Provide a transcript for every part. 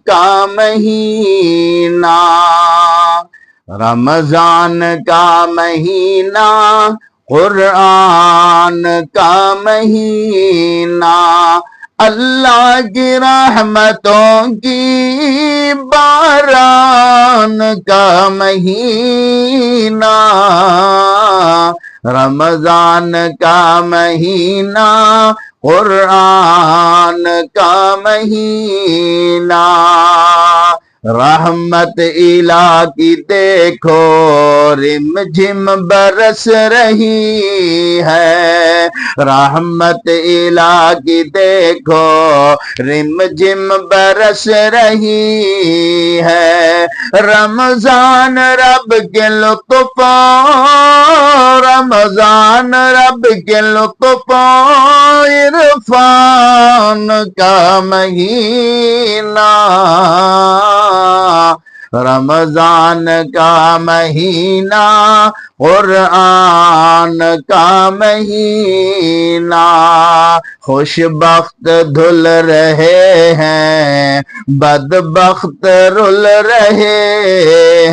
کا مہینہ، رمضان کا مہینہ، قرآن کا مہینہ، اللہ کی رحمتوں کی باران کا مہینہ، رمضان کا مہینہ، قرآن کا مہینہ، رحمت الہ کی دیکھو رم جھم برس رہی ہے، رحمت الہ کی دیکھو رم جھم برس رہی ہے، رمضان رب کے لطف، رمضان رب کے لطف عرفان کا مہینہ، رمضان کا مہینہ، قرآن کا مہینہ، خوش بخت دھل رہے ہیں، بدبخت رل رہے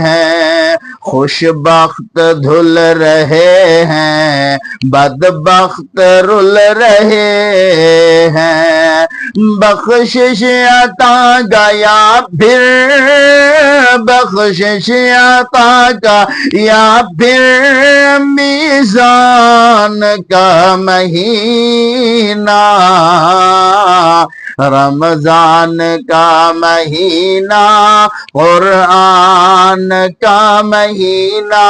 ہیں، خوش بخت دھل رہے ہیں، بدبخت رل رہے ہیں، بخشش عطا کا یا پھر بخشش عطا کا یا پھر میزان کا مہینہ، رمضان کا مہینہ، قرآن کا مہینہ،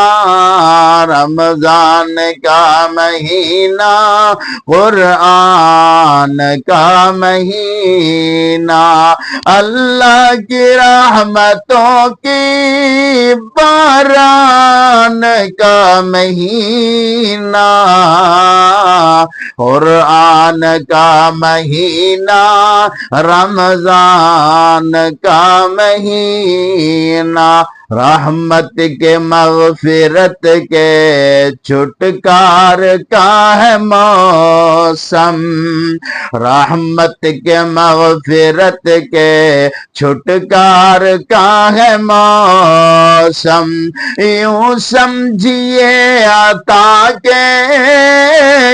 رمضان کا مہینہ، قرآن کا مہینہ، اللہ کی رحمتوں کی باران کا مہینہ، قرآن کا مہینہ، رمضان کا مہینہ، رحمت کے مغفرت کے چھٹکار کا ہے موسم، رحمت کے مغفرت کے چھٹکار کا ہے موسم، یوں سمجھیے عطا کے،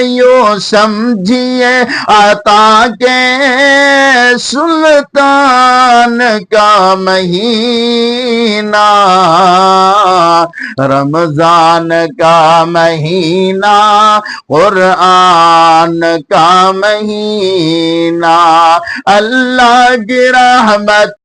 یوں سمجھیے عطا کے سلطان کا مہینہ، رمضان کا مہینہ، قرآن کا مہینہ، اللہ کی رحمت